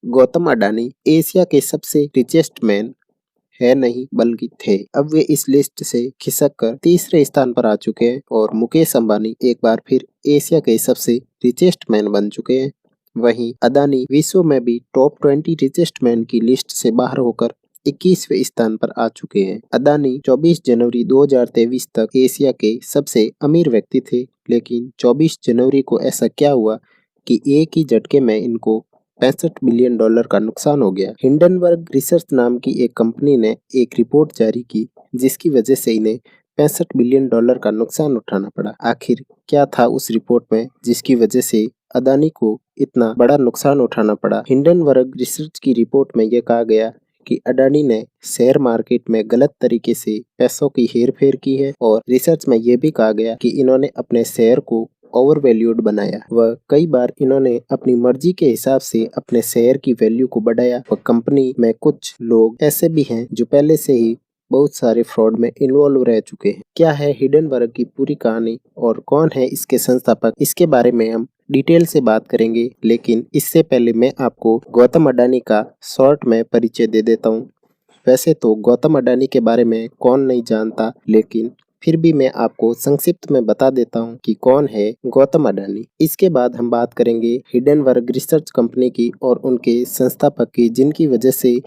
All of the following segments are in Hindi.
गौतम अडानी एशिया के सबसे रिचेस्ट मैन है नहीं बल्कि थे। अब वे इस लिस्ट से खिसक कर तीसरे स्थान पर आ चुके हैं और मुकेश अंबानी एक बार फिर एशिया के सबसे रिचेस्ट मैन बन चुके हैं। वहीं अदानी विश्व में भी टॉप 20 रिचेस्ट मैन की लिस्ट से बाहर होकर 21वें स्थान पर आ चुके हैं। अदानी 24 जनवरी 2023 तक एशिया के सबसे अमीर व्यक्ति थे, लेकिन 24 जनवरी को ऐसा क्या हुआ कि एक ही झटके में इनको $65 बिलियन का नुकसान हो गया। हिंडनबर्ग रिसर्च नाम की एक कंपनी ने एक रिपोर्ट जारी की, जिसकी वजह से इन्हें $65 बिलियन का नुकसान उठाना पड़ा। आखिर क्या था उस रिपोर्ट में जिसकी वजह से अदानी को इतना बड़ा नुकसान उठाना पड़ा? हिंडनबर्ग रिसर्च की रिपोर्ट में यह कहा गया कि अडानी ने शेयर मार्केट में गलत तरीके से पैसों की हेरफेर की है, और रिसर्च में यह भी कहा गया कि इन्होंने अपने शेयर को ओवर वैल्यूड बनाया व कई बार इन्होंने अपनी मर्जी के हिसाब से अपने शेयर की वैल्यू को बढ़ाया। व कंपनी में कुछ लोग ऐसे भी हैं जो पहले से ही बहुत सारे फ्रॉड में इन्वॉल्व रह चुके हैं। क्या है हिडनबर्ग की पूरी कहानी और कौन है इसके संस्थापक, इसके बारे में हम डिटेल से बात करेंगे। लेकिन इससे पहले मैं आपको गौतम अडानी का शॉर्ट में परिचय दे देता हूँ। वैसे तो गौतम अडानी के बारे में कौन नहीं जानता, लेकिन फिर भी मैं आपको संक्षिप्त में बता देता हूँ कि कौन है गौतम अडानी। इसके बाद हम बात करेंगे हिडनबर्ग रिसर्च कंपनी की और उनके संस्थापक की, जिनकी वजह से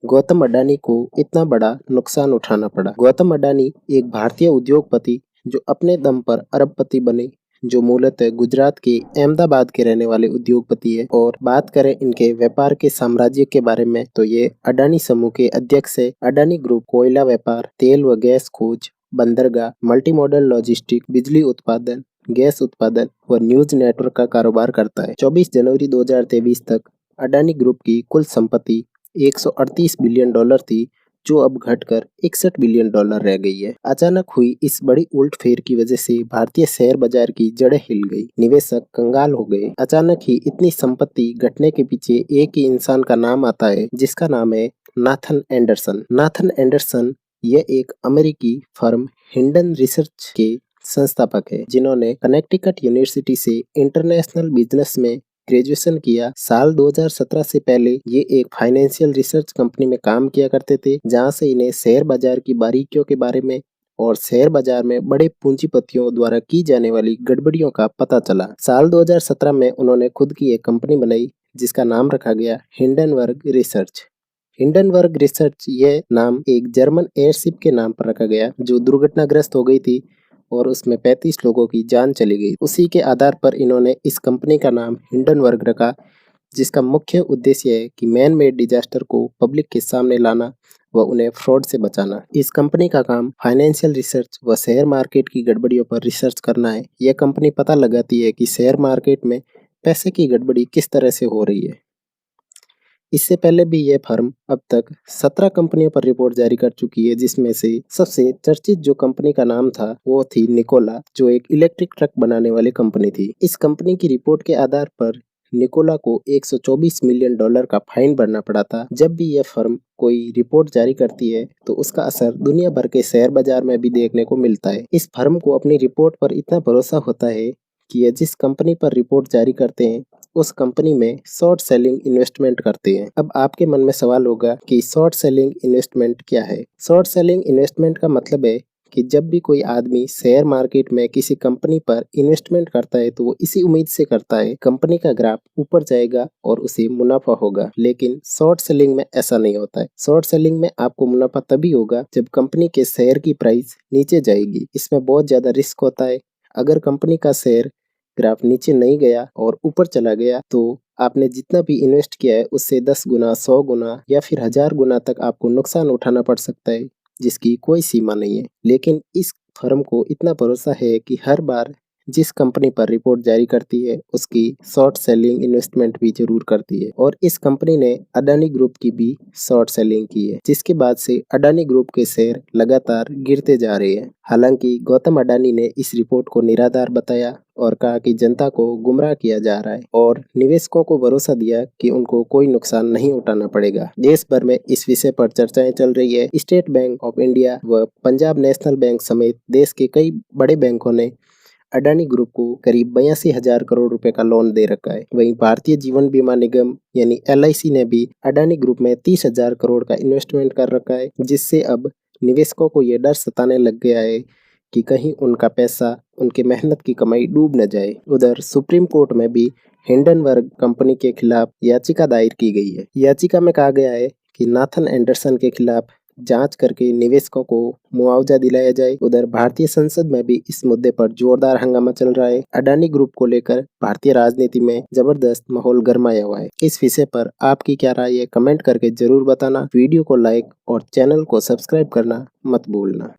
गौतम अडानी को इतना बड़ा नुकसान उठाना पड़ा। गौतम अडानी एक भारतीय उद्योगपति जो अपने दम पर अरबपति बने, जो मूलतः गुजरात के अहमदाबाद के रहने वाले उद्योगपति है। और बात करें इनके व्यापार के साम्राज्य के बारे में, तो ये अडानी समूह के अध्यक्ष है। अडानी ग्रुप कोयला व्यापार, तेल व गैस खोज, बंदरगाह, मल्टी मॉडल लॉजिस्टिक, बिजली उत्पादन, गैस उत्पादन व न्यूज नेटवर्क का कारोबार करता है। 24 जनवरी 2023 तक अडानी ग्रुप की कुल संपत्ति $138 बिलियन थी, जो अब घटकर $61 बिलियन रह गई है। अचानक हुई इस बड़ी उलटफेर की वजह से भारतीय शेयर बाजार की जड़ें हिल गई, निवेशक कंगाल हो गए। अचानक ही इतनी संपत्ति घटने के पीछे एक ही इंसान का नाम आता है, जिसका नाम है नाथन एंडरसन। नाथन एंडरसन यह एक अमेरिकी फर्म हिंडन रिसर्च के संस्थापक है, जिन्होंने कनेक्टिकट यूनिवर्सिटी से इंटरनेशनल बिजनेस में ग्रेजुएशन किया। साल 2017 से पहले ये एक फाइनेंशियल रिसर्च कंपनी में काम किया करते थे, जहां से इन्हें शेयर बाजार की बारीकियों के बारे में और शेयर बाजार में बड़े पूंजीपतियों द्वारा की जाने वाली गड़बड़ियों का पता चला। साल 2017 में उन्होंने खुद की एक कंपनी बनाई, जिसका नाम रखा गया हिंडनबर्ग रिसर्च। हिंडनबर्ग रिसर्च यह नाम एक जर्मन एयरशिप के नाम पर रखा गया, जो दुर्घटनाग्रस्त हो गई थी और उसमें 35 लोगों की जान चली गई। उसी के आधार पर इन्होंने इस कंपनी का नाम हिंडनबर्ग रखा, जिसका मुख्य उद्देश्य है कि मैन मेड डिजास्टर को पब्लिक के सामने लाना व उन्हें फ्रॉड से बचाना। इस कंपनी का काम फाइनेंशियल रिसर्च व शेयर मार्केट की गड़बड़ियों पर रिसर्च करना है। यह कंपनी पता लगाती है कि शेयर मार्केट में पैसे की गड़बड़ी किस तरह से हो रही है। इससे पहले भी यह फर्म अब तक 17 कंपनियों पर रिपोर्ट जारी कर चुकी है, जिसमें से सबसे चर्चित जो कंपनी का नाम था वो थी निकोला, जो एक इलेक्ट्रिक ट्रक बनाने वाली कंपनी थी। इस कंपनी की रिपोर्ट के आधार पर निकोला को $124 मिलियन का फाइन भरना पड़ा था। जब भी यह फर्म कोई रिपोर्ट जारी करती है तो उसका असर दुनिया भर के शेयर बाजार में भी देखने को मिलता है। इस फर्म को अपनी रिपोर्ट पर इतना भरोसा होता है कि यह जिस कंपनी पर रिपोर्ट जारी करते हैं उस कंपनी में शॉर्ट सेलिंग इन्वेस्टमेंट करते हैं। अब आपके मन में सवाल होगा कि शॉर्ट सेलिंग इन्वेस्टमेंट क्या है? शॉर्ट सेलिंग इन्वेस्टमेंट का मतलब है कि जब भी कोई आदमी शेयर मार्केट में किसी कंपनी पर इन्वेस्टमेंट करता है तो वो इसी उम्मीद से करता है कंपनी का ग्राफ ऊपर जाएगा और उसे मुनाफा होगा। लेकिन शॉर्ट सेलिंग में ऐसा नहीं होता है। शॉर्ट सेलिंग में आपको मुनाफा तभी होगा जब कंपनी के शेयर की प्राइस नीचे जाएगी। इसमें बहुत ज्यादा रिस्क होता है। अगर कंपनी का शेयर ग्राफ नीचे नहीं गया और ऊपर चला गया तो आपने जितना भी इन्वेस्ट किया है उससे 10 गुना, 100 गुना या फिर 1000 गुना तक आपको नुकसान उठाना पड़ सकता है, जिसकी कोई सीमा नहीं है। लेकिन इस फर्म को इतना भरोसा है कि हर बार जिस कंपनी पर रिपोर्ट जारी करती है उसकी शॉर्ट सेलिंग इन्वेस्टमेंट भी जरूर करती है, और इस कंपनी ने अडानी ग्रुप की भी शॉर्ट सेलिंग की है, जिसके बाद से अडानी ग्रुप के शेयर लगातार गिरते जा रहे हैं। हालांकि गौतम अडानी ने इस रिपोर्ट को निराधार बताया और कहा कि जनता को गुमराह किया जा रहा है, और निवेशकों को भरोसा दिया कि उनको कोई नुकसान नहीं उठाना पड़ेगा। देश भर में इस विषय पर चर्चाएं चल रही है। स्टेट बैंक ऑफ इंडिया व पंजाब नेशनल बैंक समेत देश के कई बड़े बैंकों ने अडानी ग्रुप को करीब 82,000 करोड़ रुपए का लोन दे रखा है। वहीं भारतीय जीवन बीमा निगम यानी LIC ने भी अडानी ग्रुप में 30,000 करोड़ का इन्वेस्टमेंट कर रखा है, जिससे अब निवेशकों को ये डर सताने लग गया है कि कहीं उनका पैसा, उनकी मेहनत की कमाई डूब न जाए। उधर सुप्रीम कोर्ट में भी हिंडनबर्ग कंपनी के खिलाफ याचिका दायर की गई है। याचिका में कहा गया है कि नाथन एंडरसन के खिलाफ जांच करके निवेशकों को मुआवजा दिलाया जाए। उधर भारतीय संसद में भी इस मुद्दे पर जोरदार हंगामा चल रहा है। अडानी ग्रुप को लेकर भारतीय राजनीति में जबरदस्त माहौल गरमाया हुआ है। इस विषय पर आपकी क्या राय है, कमेंट करके जरूर बताना। वीडियो को लाइक और चैनल को सब्सक्राइब करना मत भूलना।